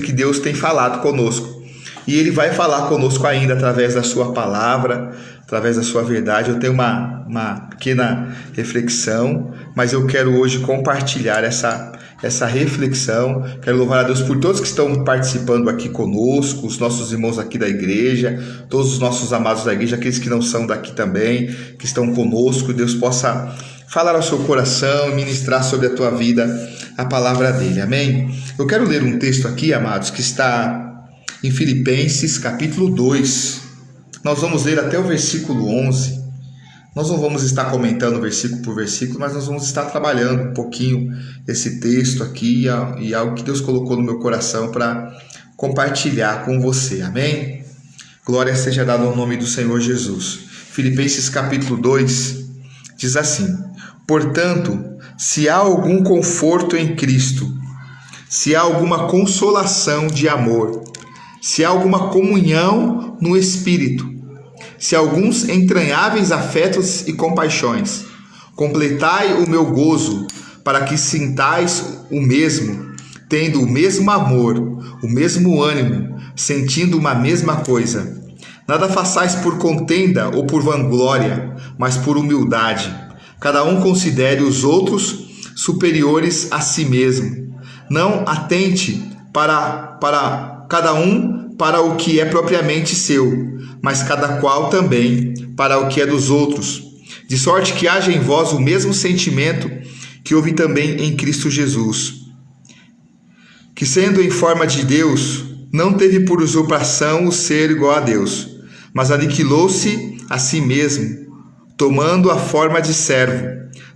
que Deus tem falado conosco. E Ele vai falar conosco ainda através da sua palavra, através da sua verdade. Eu tenho uma pequena reflexão, mas eu quero hoje compartilhar essa reflexão. Quero louvar a Deus por todos que estão participando aqui conosco, os nossos irmãos aqui da igreja, todos os nossos amados da igreja, aqueles que não são daqui também, que estão conosco. Deus possa falar ao seu coração e ministrar sobre a tua vida a palavra dele, amém? Eu quero ler um texto aqui, amados, que está em Filipenses capítulo 2. Nós vamos ler até o versículo 11. Nós não vamos estar comentando versículo por versículo, mas nós vamos estar trabalhando um pouquinho esse texto aqui e algo que Deus colocou no meu coração para compartilhar com você, amém? Glória seja dada ao nome do Senhor Jesus. Filipenses capítulo 2 diz assim: portanto, se há algum conforto em Cristo, se há alguma consolação de amor, se há alguma comunhão no Espírito, se há alguns entranháveis afetos e compaixões, completai o meu gozo, para que sintais o mesmo, tendo o mesmo amor, o mesmo ânimo, sentindo uma mesma coisa. Nada façais por contenda ou por vanglória, mas por humildade. Cada um considere os outros superiores a si mesmo. Não atente para cada um para o que é propriamente seu, mas cada qual também para o que é dos outros. De sorte que haja em vós o mesmo sentimento que houve também em Cristo Jesus, que sendo em forma de Deus, não teve por usurpação o ser igual a Deus, mas aniquilou-se a si mesmo, tomando a forma de servo,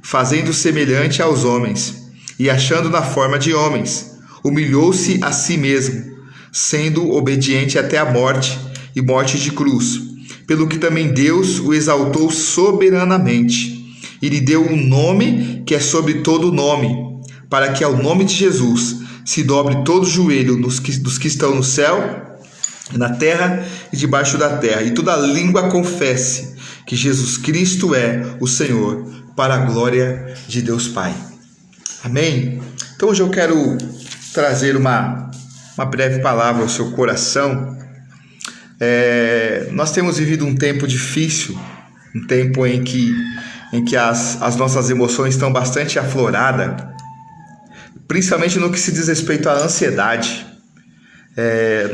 fazendo semelhante aos homens, e achando na forma de homens, humilhou-se a si mesmo, sendo obediente até a morte, e morte de cruz, pelo que também Deus o exaltou soberanamente, e lhe deu um nome que é sobre todo nome, para que ao nome de Jesus se dobre todo o joelho dos que estão no céu, na terra e debaixo da terra, e toda língua confesse que Jesus Cristo é o Senhor, para a glória de Deus Pai. Amém? Então hoje eu quero trazer uma breve palavra ao seu coração. Nós temos vivido um tempo difícil, um tempo em que as nossas emoções estão bastante afloradas, principalmente no que se diz respeito à ansiedade.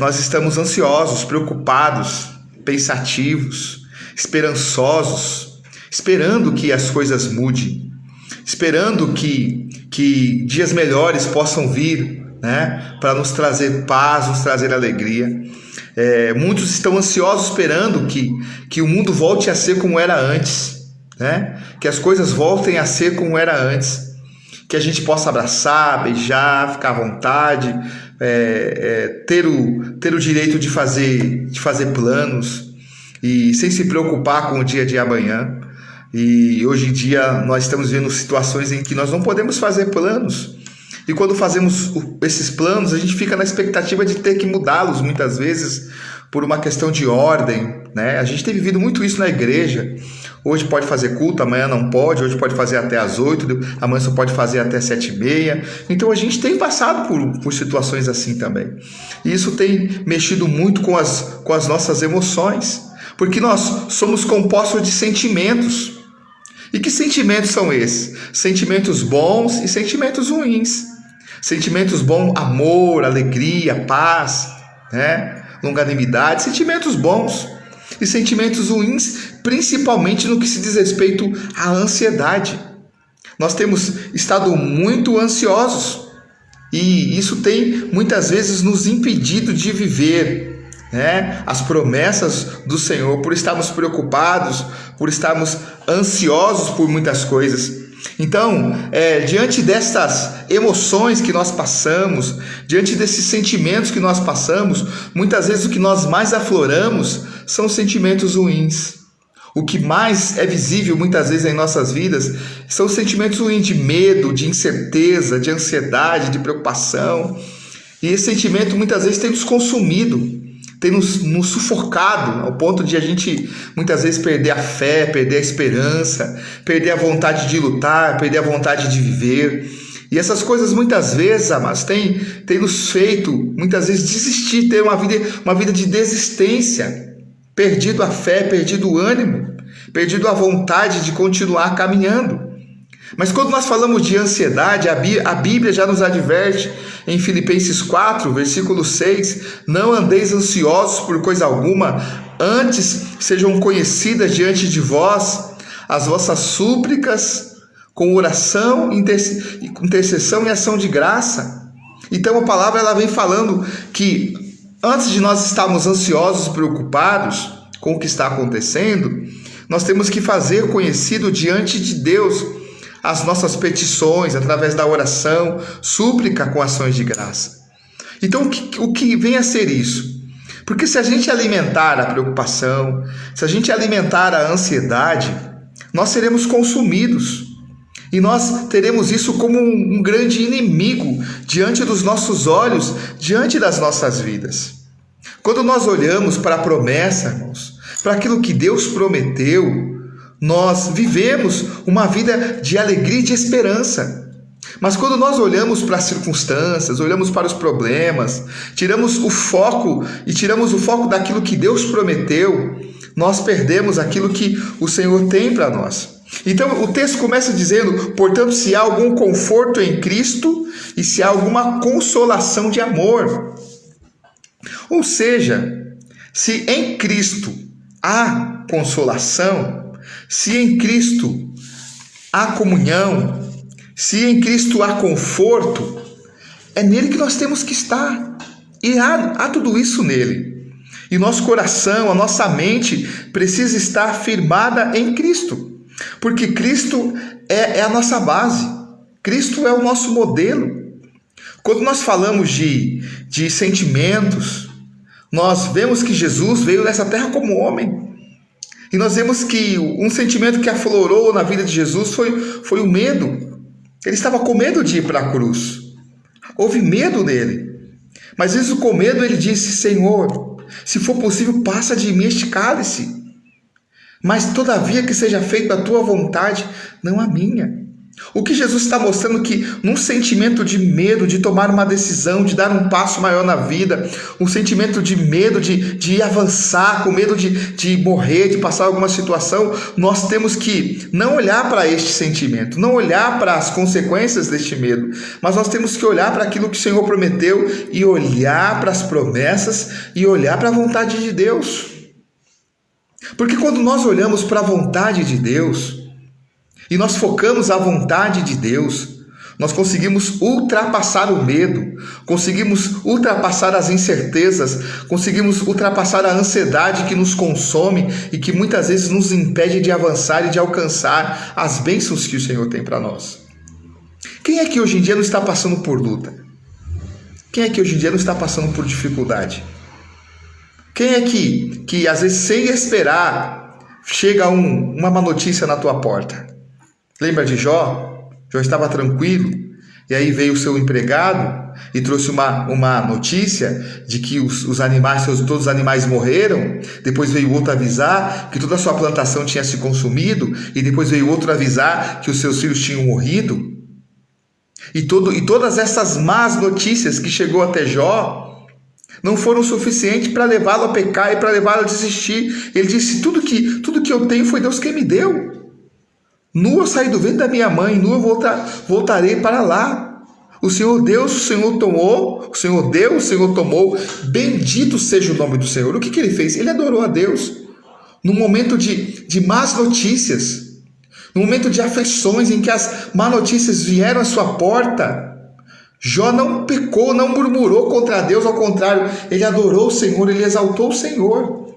Nós estamos ansiosos, preocupados, pensativos, esperançosos, esperando que as coisas mudem, esperando que dias melhores possam vir, né, para nos trazer paz, nos trazer alegria. Muitos estão ansiosos esperando que o mundo volte a ser como era antes, né? Que as coisas voltem a ser como era antes, que a gente possa abraçar, beijar, ficar à vontade, ter o direito de fazer planos e sem se preocupar com o dia de amanhã. E hoje em dia nós estamos vivendo situações em que nós não podemos fazer planos. E quando fazemos esses planos, a gente fica na expectativa de ter que mudá-los muitas vezes por uma questão de ordem, né? A gente tem vivido muito isso na igreja. Hoje pode fazer culto, amanhã não pode. Hoje pode fazer até às 8, amanhã só pode fazer até 7h30. Então a gente tem passado por situações assim também. E isso tem mexido muito com as nossas emoções, porque nós somos compostos de sentimentos. E que sentimentos são esses? Sentimentos bons e sentimentos ruins. Sentimentos bons, amor, alegria, paz, né? Longanimidade, sentimentos bons. E sentimentos ruins, principalmente no que se diz respeito à ansiedade. Nós temos estado muito ansiosos e isso tem muitas vezes nos impedido de viver, né, as promessas do Senhor, por estarmos preocupados, por estarmos ansiosos por muitas coisas. Então, diante destas emoções que nós passamos, diante desses sentimentos que nós passamos, muitas vezes o que nós mais afloramos são sentimentos ruins. O que mais é visível muitas vezes em nossas vidas são sentimentos ruins, de medo, de incerteza, de ansiedade, de preocupação. E esse sentimento muitas vezes tem nos consumido, tem nos sufocado, ao ponto de a gente muitas vezes perder a fé, perder a esperança, perder a vontade de lutar, perder a vontade de viver. E essas coisas muitas vezes, amados, têm nos feito, muitas vezes, desistir, ter uma vida de desistência, perdido a fé, perdido o ânimo, perdido a vontade de continuar caminhando. Mas quando nós falamos de ansiedade, a Bíblia já nos adverte em Filipenses 4, versículo 6, não andeis ansiosos por coisa alguma, antes sejam conhecidas diante de vós as vossas súplicas, com oração, intercessão e ação de graça. Então a palavra ela vem falando que antes de nós estarmos ansiosos, preocupados com o que está acontecendo, nós temos que fazer conhecido diante de Deus as nossas petições, através da oração, súplica com ações de graça. Então o que vem a ser isso? Porque se a gente alimentar a preocupação, se a gente alimentar a ansiedade, nós seremos consumidos. E nós teremos isso como um grande inimigo diante dos nossos olhos, diante das nossas vidas. Quando nós olhamos para a promessa, irmãos, para aquilo que Deus prometeu, nós vivemos uma vida de alegria e de esperança. Mas quando nós olhamos para as circunstâncias, olhamos para os problemas, tiramos o foco daquilo que Deus prometeu, nós perdemos aquilo que o Senhor tem para nós. Então o texto começa dizendo, portanto, se há algum conforto em Cristo e se há alguma consolação de amor. Ou seja, se em Cristo há consolação, se em Cristo há comunhão, se em Cristo há conforto, é nele que nós temos que estar. E há tudo isso nele. E nosso coração, a nossa mente precisa estar firmada em Cristo. Porque Cristo é a nossa base, Cristo é o nosso modelo. Quando nós falamos de sentimentos, nós vemos que Jesus veio nessa terra como homem. E nós vemos que um sentimento que aflorou na vida de Jesus foi o medo. Ele estava com medo de ir para a cruz. Houve medo nele. Mas mesmo com medo ele disse, Senhor, se for possível, passa de mim este cálice. Mas todavia que seja feita a tua vontade, não a minha. O que Jesus está mostrando que num sentimento de medo de tomar uma decisão, de dar um passo maior na vida, um sentimento de medo de avançar, com medo de morrer, de passar alguma situação, nós temos que não olhar para este sentimento, não olhar para as consequências deste medo, mas nós temos que olhar para aquilo que o Senhor prometeu e olhar para as promessas e olhar para a vontade de Deus. Porque quando nós olhamos para a vontade de Deus e nós focamos a vontade de Deus, nós conseguimos ultrapassar o medo, conseguimos ultrapassar as incertezas, conseguimos ultrapassar a ansiedade que nos consome e que muitas vezes nos impede de avançar e de alcançar as bênçãos que o Senhor tem para nós. Quem é que hoje em dia não está passando por luta? Quem é que hoje em dia não está passando por dificuldade? Quem é que às vezes sem esperar chega uma má notícia na tua porta? Lembra de Jó? Jó estava tranquilo e aí veio o seu empregado e trouxe uma notícia de que os animais, todos os animais morreram. Depois veio outro avisar que toda a sua plantação tinha se consumido e depois veio outro avisar que os seus filhos tinham morrido. E todas essas más notícias que chegou até Jó não foram suficientes para levá-lo a pecar e para levá-lo a desistir. Ele disse, tudo que eu tenho foi Deus quem me deu. Nu eu saí do ventre da minha mãe, nu eu voltarei para lá. O Senhor deu, o Senhor tomou, o Senhor deu, o Senhor tomou. Bendito seja o nome do Senhor. O que ele fez? Ele adorou a Deus. No momento de más notícias, no momento de aflições em que as más notícias vieram à sua porta, Jó não pecou, não murmurou contra Deus, ao contrário, ele adorou o Senhor, ele exaltou o Senhor.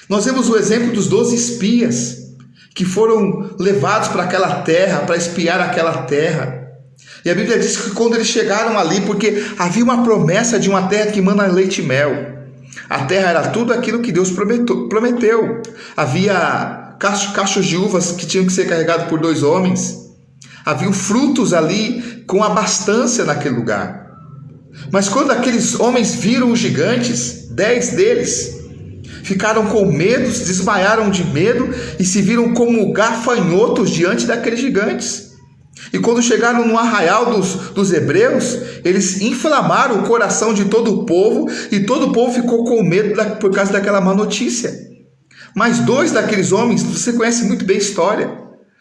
Nós vemos o exemplo dos 12 espias que foram levados para aquela terra, para espiar aquela terra. E a Bíblia diz que quando eles chegaram ali, porque havia uma promessa de uma terra que mana leite e mel. A terra era tudo aquilo que Deus prometeu. Havia cachos de uvas que tinham que ser carregados por 2 homens. Havia frutos ali com abastança naquele lugar. Mas quando aqueles homens viram os gigantes, 10 deles ficaram com medo, desmaiaram de medo e se viram como gafanhotos diante daqueles gigantes. E quando chegaram no arraial dos hebreus, eles inflamaram o coração de todo o povo, e todo o povo ficou com medo por causa daquela má notícia. Mas 2 daqueles homens, você conhece muito bem a história,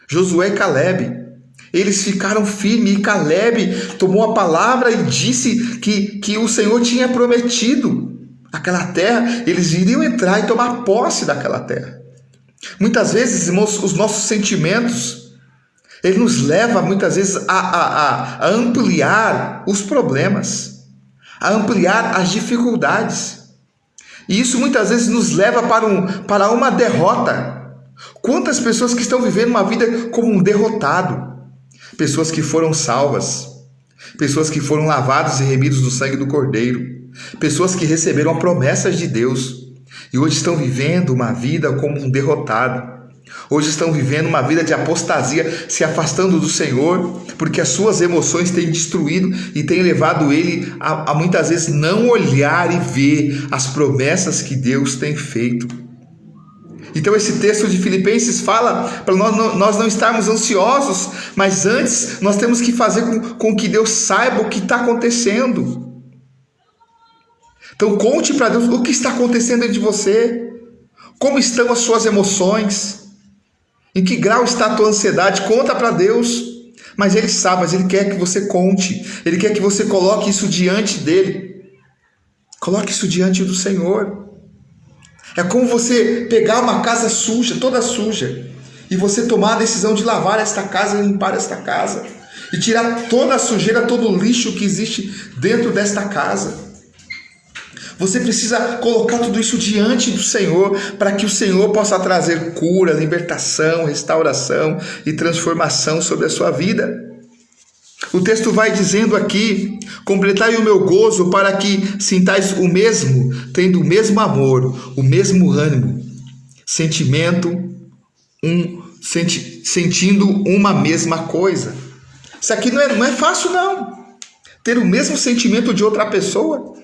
Josué e Calebe, eles ficaram firmes, e Calebe tomou a palavra e disse que o Senhor tinha prometido aquela terra, eles iriam entrar e tomar posse daquela terra. Muitas vezes, irmãos, os nossos sentimentos, ele nos leva muitas vezes a ampliar os problemas, a ampliar as dificuldades. E isso muitas vezes nos leva para uma derrota. Quantas pessoas que estão vivendo uma vida como um derrotado? Pessoas que foram salvas, pessoas que foram lavados e remidos no sangue do Cordeiro, pessoas que receberam promessas de Deus e hoje estão vivendo uma vida como um derrotado. Hoje estão vivendo uma vida de apostasia, se afastando do Senhor, porque as suas emoções têm destruído e têm levado ele a muitas vezes não olhar e ver as promessas que Deus tem feito. Então esse texto de Filipenses fala para nós não estarmos ansiosos, mas antes nós temos que fazer com que Deus saiba o que está acontecendo. Então conte para Deus o que está acontecendo dentro de você, como estão as suas emoções, em que grau está a tua ansiedade. Conta para Deus, mas Ele sabe, mas Ele quer que você conte, Ele quer que você coloque isso diante dEle, coloque isso diante do Senhor. É como você pegar uma casa suja, toda suja, e você tomar a decisão de lavar esta casa, limpar esta casa, e tirar toda a sujeira, todo o lixo que existe dentro desta casa. Você precisa colocar tudo isso diante do Senhor, para que o Senhor possa trazer cura, libertação, restauração e transformação sobre a sua vida. O texto vai dizendo aqui: completai o meu gozo para que sintais o mesmo, tendo o mesmo amor, o mesmo ânimo, sentindo uma mesma coisa. Isso aqui não é fácil não, ter o mesmo sentimento de outra pessoa.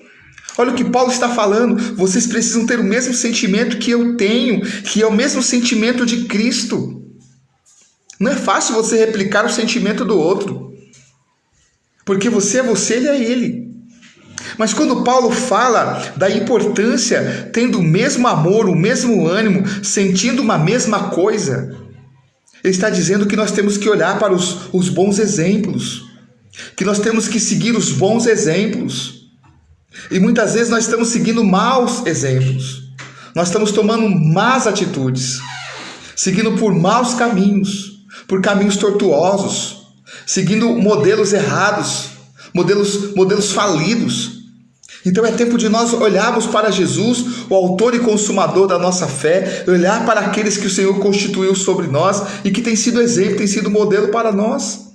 Olha o que Paulo está falando: vocês precisam ter o mesmo sentimento que eu tenho, que é o mesmo sentimento de Cristo. Não é fácil você replicar o sentimento do outro, porque você é você, ele é ele. Mas quando Paulo fala da importância, tendo o mesmo amor, o mesmo ânimo, sentindo uma mesma coisa, ele está dizendo que nós temos que olhar para os bons exemplos, que nós temos que seguir os bons exemplos. E muitas vezes nós estamos seguindo maus exemplos, nós estamos tomando más atitudes, seguindo por maus caminhos, por caminhos tortuosos, seguindo modelos errados, modelos falidos. Então é tempo de nós olharmos para Jesus, o autor e consumador da nossa fé, olhar para aqueles que o Senhor constituiu sobre nós e que tem sido exemplo, tem sido modelo para nós,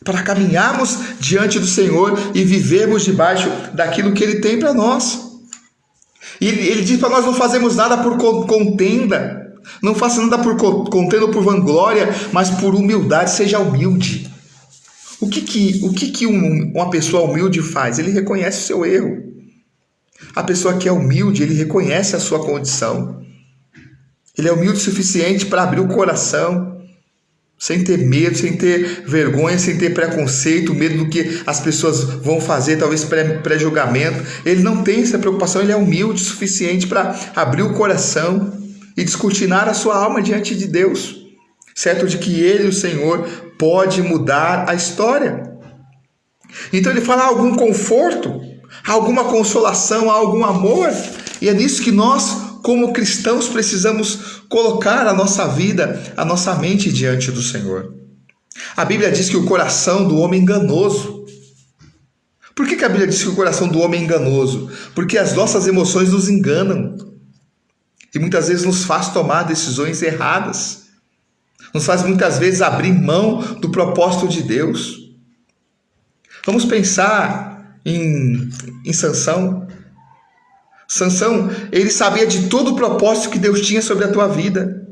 para caminharmos diante do Senhor e vivermos debaixo daquilo que Ele tem para nós. E Ele diz para nós não fazermos nada por contenda, não faça nada por contenda ou por vanglória, mas por humildade. Seja humilde. O que uma pessoa humilde faz? Ele reconhece o seu erro. A pessoa que é humilde, ele reconhece a sua condição. Ele é humilde o suficiente para abrir o coração, sem ter medo, sem ter vergonha, sem ter preconceito, medo do que as pessoas vão fazer, talvez pré-julgamento. Ele não tem essa preocupação, ele é humilde o suficiente para abrir o coração e descortinar a sua alma diante de Deus, certo de que Ele, o Senhor, pode mudar a história. Então ele fala: há algum conforto, há alguma consolação, há algum amor, e é nisso que nós, como cristãos, precisamos colocar a nossa vida, a nossa mente diante do Senhor. A Bíblia diz que o coração do homem é enganoso. Por que a Bíblia diz que o coração do homem é enganoso? Porque as nossas emoções nos enganam e muitas vezes nos faz tomar decisões erradas, nos faz muitas vezes abrir mão do propósito de Deus. Vamos pensar em Sansão. Sansão, ele sabia de todo o propósito que Deus tinha sobre a tua vida,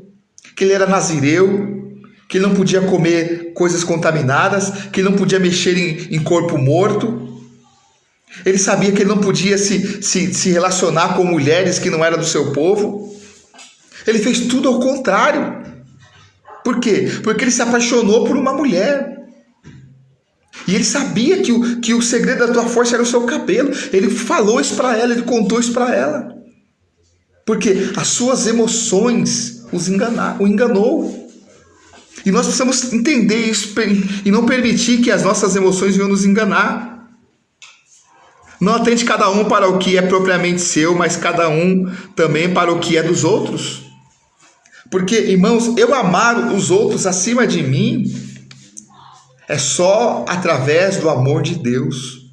que ele era nazireu, que ele não podia comer coisas contaminadas, que ele não podia mexer em corpo morto. Ele sabia que ele não podia se relacionar com mulheres que não eram do seu povo. Ele fez tudo ao contrário. Por quê? Porque ele se apaixonou por uma mulher. E ele sabia que o segredo da tua força era o seu cabelo. Ele falou isso para ela, ele contou isso para ela. Porque as suas emoções o enganou. E nós precisamos entender isso e não permitir que as nossas emoções venham nos enganar. Não atente cada um para o que é propriamente seu, mas cada um também para o que é dos outros. Porque, irmãos, eu amar os outros acima de mim é só através do amor de Deus.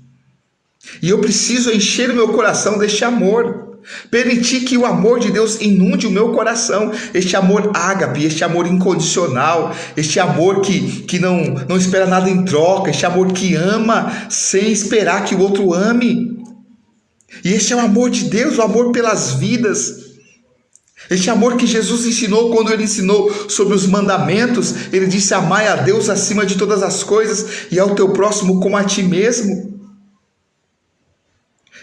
E eu preciso encher o meu coração deste amor. Permitir que o amor de Deus inunde o meu coração. Este amor ágape, este amor incondicional. Este amor que não espera nada em troca. Este amor que ama sem esperar que o outro ame. E este é o amor de Deus, o amor pelas vidas. Este amor que Jesus ensinou quando ele ensinou sobre os mandamentos. Ele disse: amai a Deus acima de todas as coisas e ao teu próximo como a ti mesmo.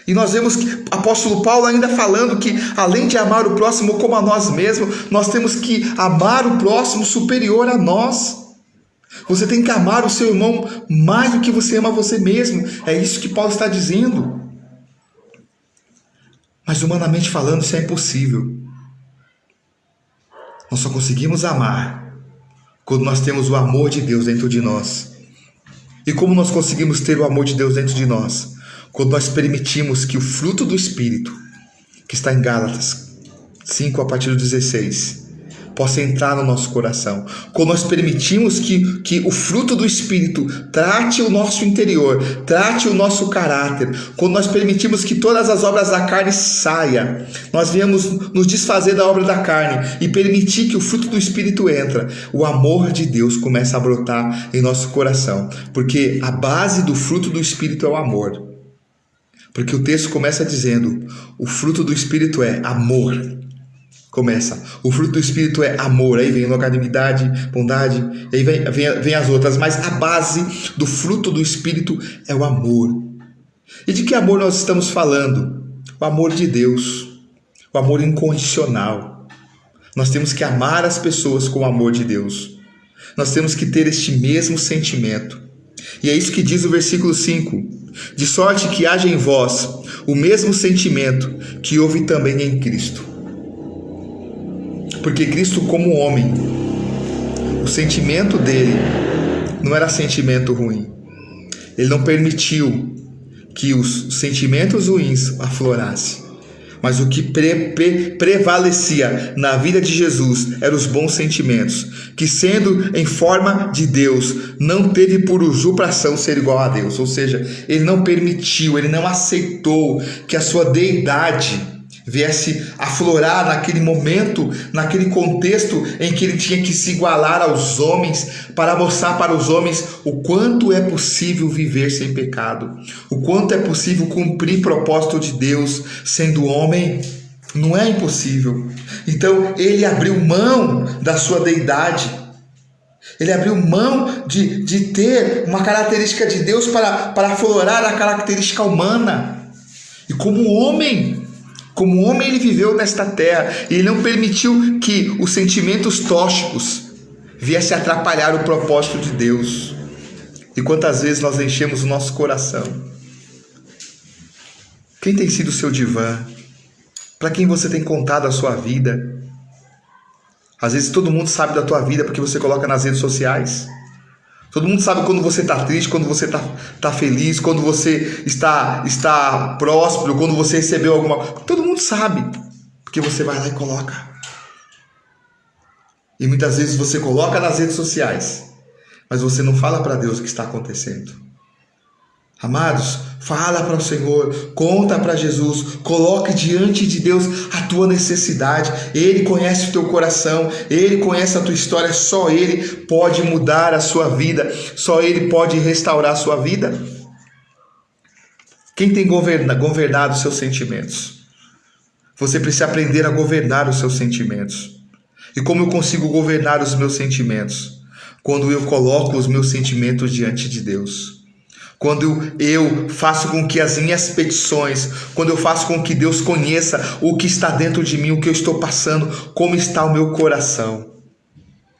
E nós vemos que o apóstolo Paulo ainda falando que além de amar o próximo como a nós mesmos, nós temos que amar o próximo superior a nós. Você tem que amar o seu irmão mais do que você ama você mesmo. É isso que Paulo está dizendo. Mas humanamente falando, isso é impossível. Nós só conseguimos amar quando nós temos o amor de Deus dentro de nós. E como nós conseguimos ter o amor de Deus dentro de nós? Quando nós permitimos que o fruto do Espírito, que está em Gálatas 5, a partir do 16, possa entrar no nosso coração. Quando nós permitimos que o fruto do Espírito trate o nosso interior, trate o nosso caráter. Quando nós permitimos que todas as obras da carne saiam, nós viemos nos desfazer da obra da carne e permitir que o fruto do Espírito entre, o amor de Deus começa a brotar em nosso coração. Porque a base do fruto do Espírito é o amor. Porque o texto começa dizendo: o fruto do Espírito é amor. Começa, o fruto do Espírito é amor. Aí vem longanimidade, bondade, aí vem as outras. Mas a base do fruto do Espírito é o amor. E de que amor nós estamos falando? O amor de Deus, o amor incondicional. Nós temos que amar as pessoas com o amor de Deus. Nós temos que ter este mesmo sentimento. E é isso que diz o versículo 5. De sorte que haja em vós o mesmo sentimento que houve também em Cristo. Porque Cristo, como homem, o sentimento dele não era sentimento ruim. Ele não permitiu que os sentimentos ruins aflorassem. Mas o que prevalecia na vida de Jesus eram os bons sentimentos, que sendo em forma de Deus, não teve por usurpação ser igual a Deus. Ou seja, ele não permitiu, ele não aceitou que a sua deidade viesse aflorar naquele momento, naquele contexto em que ele tinha que se igualar aos homens, para mostrar para os homens o quanto é possível viver sem pecado, o quanto é possível cumprir propósito de Deus sendo homem. Não é impossível. Então ele abriu mão da sua deidade, ele abriu mão de ter uma característica de Deus para aflorar a característica humana. E como homem ele viveu nesta terra, e ele não permitiu que os sentimentos tóxicos viessem atrapalhar o propósito de Deus. E quantas vezes nós enchemos o nosso coração? Quem tem sido o seu divã? Para quem você tem contado a sua vida? Às vezes todo mundo sabe da tua vida porque você coloca nas redes sociais. Todo mundo sabe quando você está triste, quando você está feliz, quando você está próspero, quando você recebeu alguma coisa. Todo mundo sabe, porque você vai lá e coloca. E muitas vezes você coloca nas redes sociais, mas você não fala para Deus o que está acontecendo. Amados, fala para o Senhor, conta para Jesus, coloque diante de Deus a tua necessidade. Ele conhece o teu coração, Ele conhece a tua história, só Ele pode mudar a sua vida, só Ele pode restaurar a sua vida. Quem tem governado os seus sentimentos? Você precisa aprender a governar os seus sentimentos. E como eu consigo governar os meus sentimentos? Quando eu coloco os meus sentimentos diante de Deus. Quando eu faço com que as minhas petições, quando eu faço com que Deus conheça o que está dentro de mim, o que eu estou passando, como está o meu coração.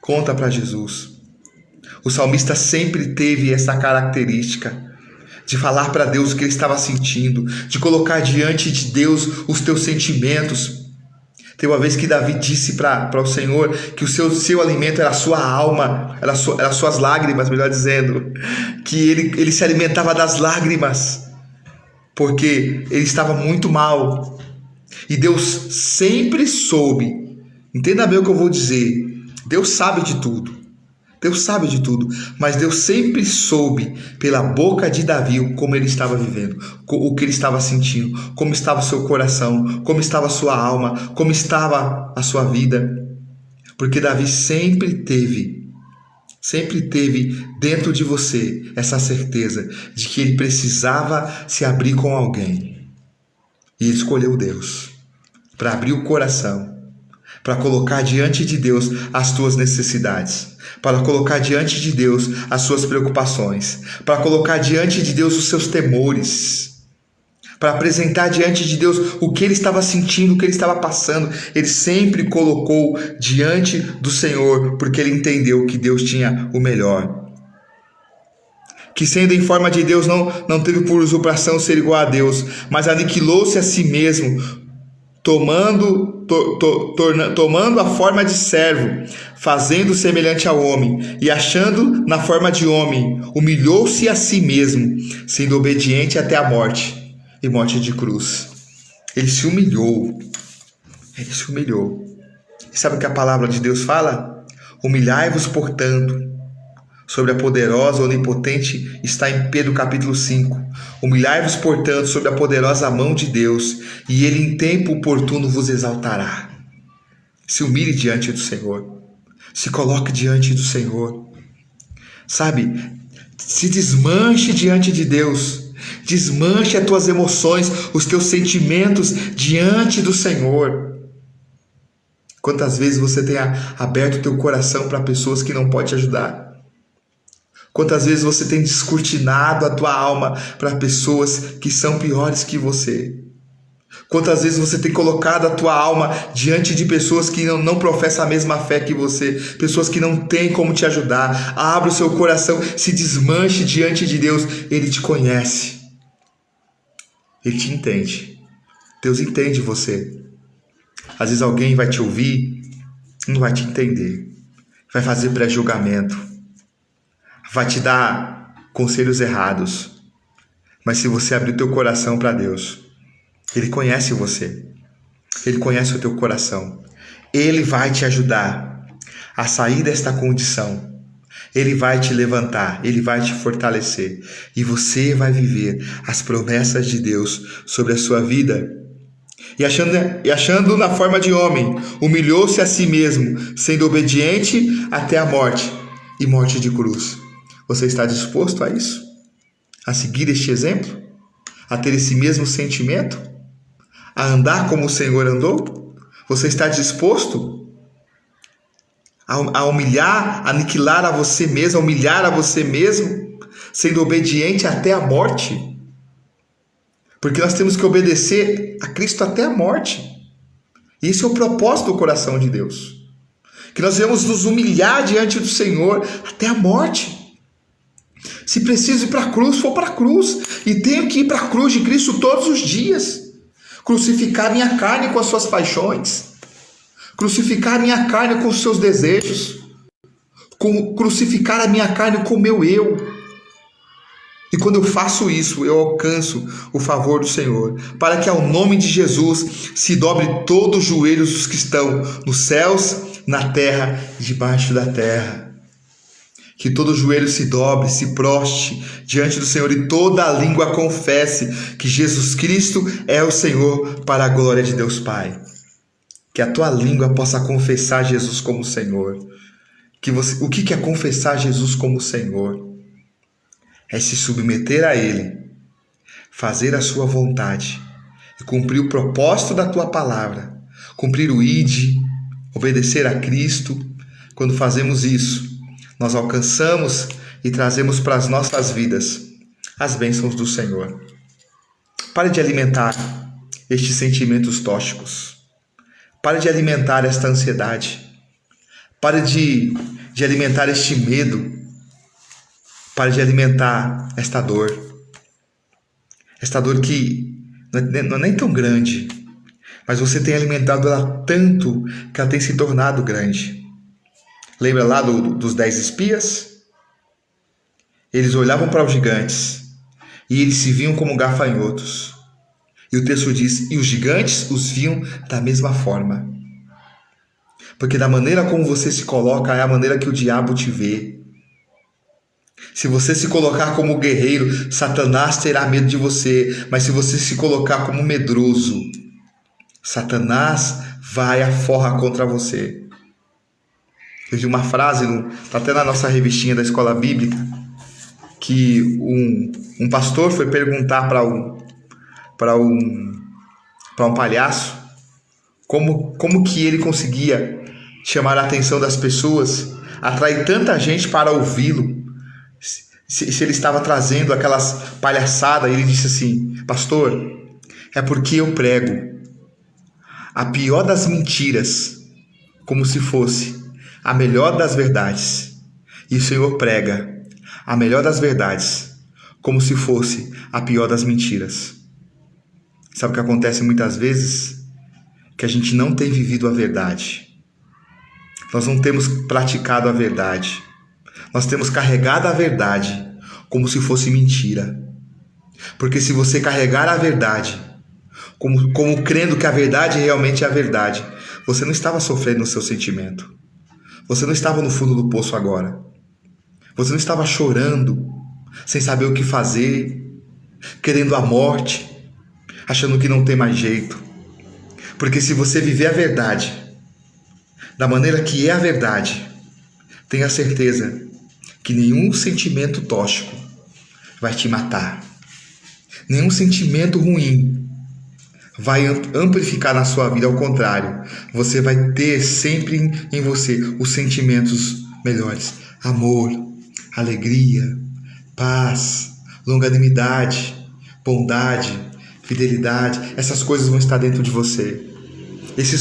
Conta para Jesus. O salmista sempre teve essa característica de falar para Deus o que ele estava sentindo, de colocar diante de Deus os teus sentimentos. Tem uma vez que Davi disse para o Senhor que o seu alimento era a sua alma, era as suas lágrimas, melhor dizendo, que ele se alimentava das lágrimas, porque ele estava muito mal. E Deus sempre soube, entenda bem o que eu vou dizer, Deus sabe de tudo. Deus sabe de tudo, mas Deus sempre soube pela boca de Davi como ele estava vivendo, o que ele estava sentindo, como estava o seu coração, como estava a sua alma, como estava a sua vida. Porque Davi sempre teve dentro de você essa certeza de que ele precisava se abrir com alguém. E ele escolheu Deus para abrir o coração, para colocar diante de Deus as tuas necessidades, para colocar diante de Deus as suas preocupações, para colocar diante de Deus os seus temores, para apresentar diante de Deus o que ele estava sentindo, o que ele estava passando. Ele sempre colocou diante do Senhor, porque ele entendeu que Deus tinha o melhor. Que sendo em forma de Deus não teve por usurpação ser igual a Deus, mas aniquilou-se a si mesmo, tomando a forma de servo, fazendo semelhante ao homem, e achando na forma de homem, humilhou-se a si mesmo, sendo obediente até a morte, e morte de cruz. Ele se humilhou. E sabe o que a palavra de Deus fala? Humilhai-vos, portanto, sobre a poderosa, onipotente, está em Pedro capítulo 5. Humilhai-vos, portanto, sobre a poderosa mão de Deus, e ele em tempo oportuno vos exaltará. Se humilhe diante do Senhor. Se coloque diante do Senhor. Sabe? Se desmanche diante de Deus. Desmanche as tuas emoções, os teus sentimentos diante do Senhor. Quantas vezes você tem aberto o teu coração para pessoas que não podem te ajudar? Quantas vezes você tem descortinado a tua alma para pessoas que são piores que você? Quantas vezes você tem colocado a tua alma diante de pessoas que não professam a mesma fé que você, pessoas que não têm como te ajudar? Abra o seu coração, se desmanche diante de Deus. Ele te conhece. Ele te entende. Deus entende você. Às vezes alguém vai te ouvir, não vai te entender. Vai fazer pré-julgamento. Vai te dar conselhos errados. Mas se você abrir o teu coração para Deus, Ele conhece você. Ele conhece o teu coração. Ele vai te ajudar a sair desta condição. Ele vai te levantar. Ele vai te fortalecer. E você vai viver as promessas de Deus sobre a sua vida. E achando na forma de homem, humilhou-se a si mesmo, sendo obediente até a morte, e morte de cruz. Você está disposto a isso? A seguir este exemplo? A ter esse mesmo sentimento? A andar como o Senhor andou? Você está disposto a humilhar, a aniquilar a você mesmo, a humilhar a você mesmo, sendo obediente até a morte? Porque nós temos que obedecer a Cristo até a morte. E esse é o propósito do coração de Deus. Que nós devemos nos humilhar diante do Senhor até a morte. Se preciso ir para a cruz, for para a cruz. E tenho que ir para a cruz de Cristo todos os dias. Crucificar minha carne com as suas paixões. Crucificar minha carne com os seus desejos. Crucificar a minha carne com o meu eu. E quando eu faço isso, eu alcanço o favor do Senhor. Para que ao nome de Jesus se dobre todos os joelhos dos que estão nos céus, na terra e debaixo da terra. Que todo joelho se dobre, se proste diante do Senhor e toda a língua confesse que Jesus Cristo é o Senhor, para a glória de Deus Pai. Que a tua língua possa confessar Jesus como Senhor. O que é confessar Jesus como Senhor? É se submeter a Ele, fazer a sua vontade e cumprir o propósito da tua palavra, cumprir o ide, obedecer a Cristo. Quando fazemos isso, nós alcançamos e trazemos para as nossas vidas as bênçãos do Senhor. Pare de alimentar estes sentimentos tóxicos. Pare de alimentar esta ansiedade. Pare de alimentar este medo. Pare de alimentar esta dor. Esta dor que não é nem tão grande, mas você tem alimentado ela tanto que ela tem se tornado grande. Lembra lá dos 10 espias? Eles olhavam para os gigantes e eles se viam como gafanhotos. E o texto diz, e os gigantes os viam da mesma forma. Porque da maneira como você se coloca é a maneira que o diabo te vê. Se você se colocar como guerreiro, Satanás terá medo de você. Mas se você se colocar como medroso, Satanás vai à forra contra você. Eu vi uma frase, está até na nossa revistinha da escola bíblica, que um pastor foi perguntar para um palhaço como que ele conseguia chamar a atenção das pessoas, atrair tanta gente para ouvi-lo, se ele estava trazendo aquelas palhaçadas. Ele disse assim: pastor, é porque eu prego a pior das mentiras como se fosse a melhor das verdades, e o Senhor prega a melhor das verdades como se fosse a pior das mentiras. Sabe o que acontece muitas vezes? Que a gente não tem vivido a verdade. Nós não temos praticado a verdade. Nós temos carregado a verdade como se fosse mentira. Porque se você carregar a verdade como crendo que a verdade realmente é a verdade, você não estava sofrendo no seu sentimento. Você não estava no fundo do poço agora. Você não estava chorando, sem saber o que fazer, querendo a morte, achando que não tem mais jeito. Porque se você viver a verdade da maneira que é a verdade, tenha certeza que nenhum sentimento tóxico vai te matar. Nenhum sentimento ruim vai amplificar na sua vida. Ao contrário, você vai ter sempre em você os sentimentos melhores: amor, alegria, paz, longanimidade, bondade, fidelidade. Essas coisas vão estar dentro de você. Esse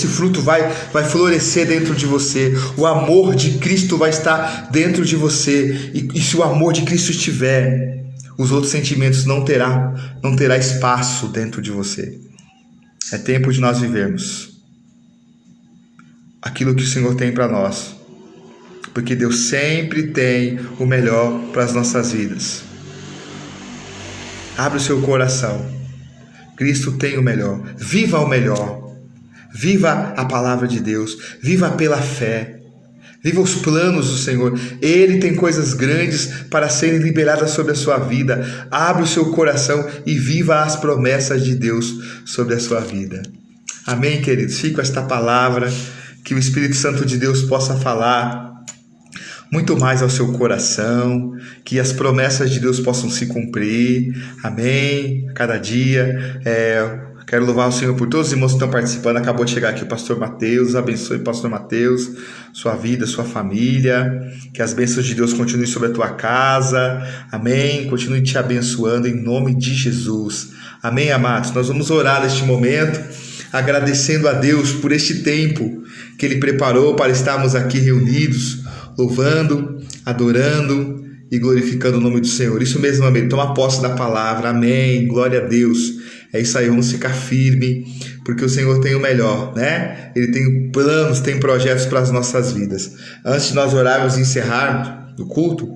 fruto vai florescer dentro de você. O amor de Cristo vai estar dentro de você. E se o amor de Cristo estiver, os outros sentimentos não terá espaço dentro de você. É tempo de nós vivermos aquilo que o Senhor tem para nós, porque Deus sempre tem o melhor para as nossas vidas. Abre o seu coração. Cristo tem o melhor. Viva o melhor. Viva a palavra de Deus. Viva pela fé. Viva os planos do Senhor. Ele tem coisas grandes para serem liberadas sobre a sua vida. Abre o seu coração e viva as promessas de Deus sobre a sua vida. Amém, queridos? Fica esta palavra, que o Espírito Santo de Deus possa falar muito mais ao seu coração, que as promessas de Deus possam se cumprir. Amém? Cada dia. Quero louvar o Senhor por todos os irmãos que estão participando. Acabou de chegar aqui o pastor Mateus. Abençoe, pastor Mateus, sua vida, sua família. Que as bênçãos de Deus continuem sobre a tua casa. Amém? Continue te abençoando em nome de Jesus. Amém, amados? Nós vamos orar neste momento, agradecendo a Deus por este tempo que Ele preparou para estarmos aqui reunidos, louvando, adorando e glorificando o nome do Senhor. Isso mesmo, amém. Toma posse da palavra. Amém. Glória a Deus. É isso aí, vamos ficar firme, porque o Senhor tem o melhor, né? Ele tem planos, tem projetos para as nossas vidas. Antes de nós orarmos e encerrarmos o culto,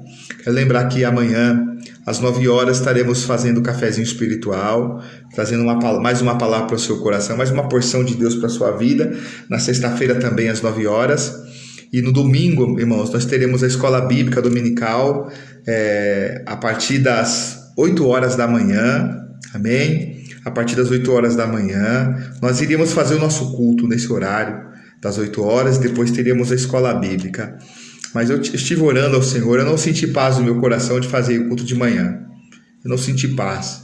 quero lembrar que amanhã, às 9 horas, estaremos fazendo o cafezinho espiritual, trazendo mais uma palavra para o seu coração, mais uma porção de Deus para a sua vida. Na sexta-feira também, às 9 horas. E no domingo, irmãos, nós teremos a escola bíblica dominical, a partir das 8 horas da manhã, amém? A partir das 8 horas da manhã, nós iríamos fazer o nosso culto nesse horário, das 8 horas, e depois teríamos a escola bíblica. Mas eu estive orando ao Senhor, eu não senti paz no meu coração de fazer o culto de manhã. Eu não senti paz.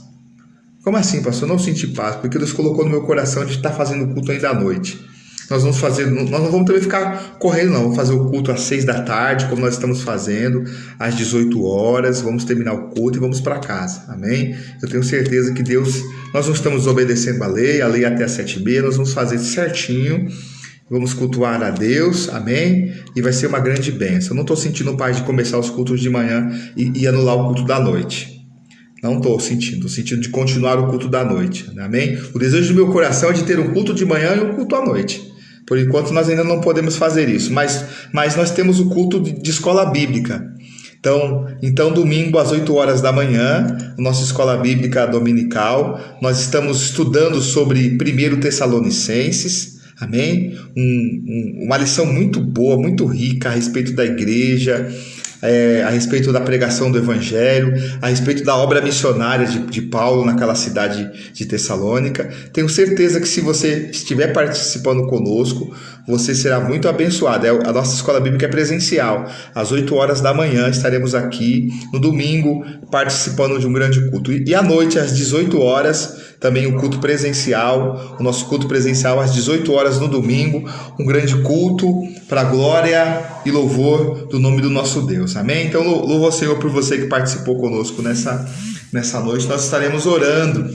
Como assim, pastor? Eu não senti paz, porque Deus colocou no meu coração de estar fazendo o culto ainda à noite. Nós não vamos também ficar correndo, não. Vamos fazer o culto às 6 da tarde, como nós estamos fazendo, às 18 horas. Vamos terminar o culto e vamos para casa. Amém? Eu tenho certeza que Deus... Nós não estamos obedecendo a lei até às 7h30. Nós vamos fazer certinho Vamos cultuar a Deus, amém? E vai ser uma grande bênção. Eu não estou sentindo paz de começar os cultos de manhã e anular o culto da noite. Não estou sentindo de continuar o culto da noite, amém? O desejo do meu coração é de ter um culto de manhã e um culto à noite. Por enquanto nós ainda não podemos fazer isso, mas nós temos o culto de escola bíblica. Então, domingo às 8 horas da manhã, nossa escola bíblica dominical, nós estamos estudando sobre 1 Tessalonicenses, amém? Uma lição muito boa, muito rica a respeito da igreja, a respeito da pregação do Evangelho, a respeito da obra missionária de Paulo naquela cidade de Tessalônica. Tenho certeza que se você estiver participando conosco, você será muito abençoado. A nossa escola bíblica é presencial. Às 8 horas da manhã estaremos aqui, no domingo, participando de um grande culto. E à noite, às 18 horas, também um culto presencial, o nosso culto presencial às 18 horas no domingo, um grande culto para a glória e louvor do nome do nosso Deus, amém? Então louvo ao Senhor por você que participou conosco nessa noite. Nós estaremos orando.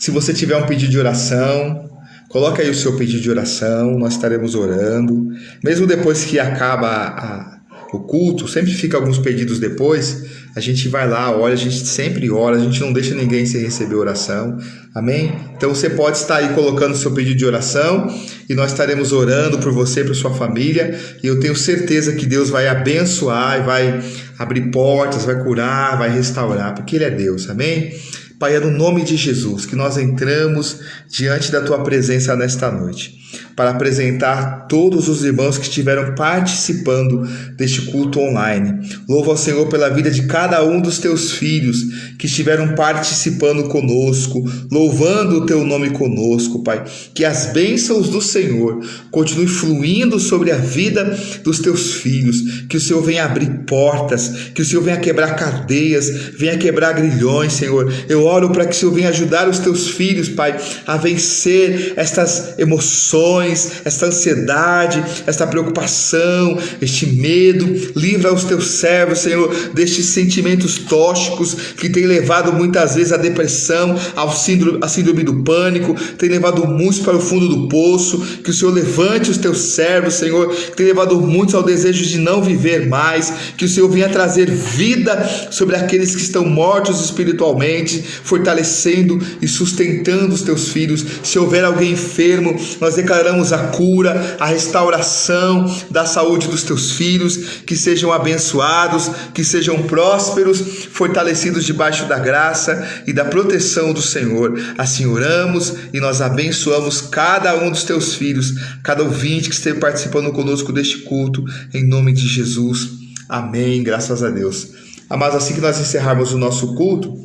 Se você tiver um pedido de oração, coloca aí o seu pedido de oração, nós estaremos orando, mesmo depois que acaba o culto, sempre fica alguns pedidos depois, a gente vai lá, olha, a gente sempre ora, a gente não deixa ninguém sem receber oração, amém? Então você pode estar aí colocando o seu pedido de oração e nós estaremos orando por você, por sua família, e eu tenho certeza que Deus vai abençoar e vai abrir portas, vai curar, vai restaurar, porque Ele é Deus, amém? Pai, é no nome de Jesus que nós entramos diante da Tua presença nesta noite, para apresentar todos os irmãos que estiveram participando deste culto online. Louvo ao Senhor pela vida de cada um dos Teus filhos que estiveram participando conosco, louvando o Teu nome conosco, Pai. Que as bênçãos do Senhor continuem fluindo sobre a vida dos Teus filhos, que o Senhor venha abrir portas, que o Senhor venha quebrar cadeias, venha quebrar grilhões, Senhor. Eu oro para que o Senhor venha ajudar os Teus filhos, Pai, a vencer estas emoções, esta ansiedade, esta preocupação, este medo. Livra os Teus servos, Senhor, destes sentimentos tóxicos que têm levado muitas vezes à depressão, à síndrome do pânico, tem levado muitos para o fundo do poço. Que o Senhor levante os Teus servos, Senhor, que tem levado muitos ao desejo de não viver mais. Que o Senhor venha trazer vida sobre aqueles que estão mortos espiritualmente, fortalecendo e sustentando os Teus filhos. Se houver alguém enfermo, nós declaramos a cura, a restauração da saúde dos Teus filhos, que sejam abençoados, que sejam prósperos, fortalecidos debaixo da graça e da proteção do Senhor. Assim oramos e nós abençoamos cada um dos Teus filhos, cada ouvinte que esteve participando conosco deste culto, em nome de Jesus. Amém, graças a Deus. Amados, assim que nós encerrarmos o nosso culto,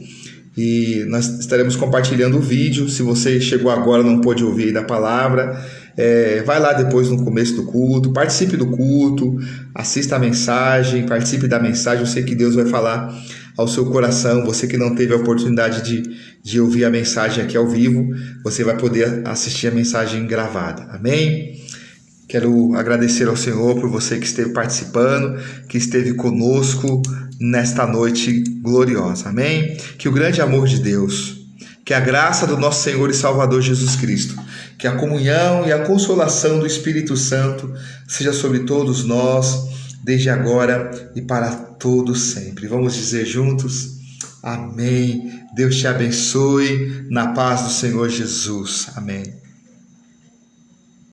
e nós estaremos compartilhando o vídeo. Se você chegou agora e não pôde ouvir da palavra, vai lá depois no começo do culto, participe do culto, assista a mensagem, participe da mensagem. Eu sei que Deus vai falar ao seu coração. Você que não teve a oportunidade de ouvir a mensagem aqui ao vivo, você vai poder assistir a mensagem gravada, amém? Quero agradecer ao Senhor por você que esteve participando, que esteve conosco nesta noite gloriosa, amém? Que o grande amor de Deus, que a graça do nosso Senhor e Salvador Jesus Cristo, que a comunhão e a consolação do Espírito Santo seja sobre todos nós, desde agora e para todos sempre. Vamos dizer juntos, amém. Deus te abençoe, na paz do Senhor Jesus, amém.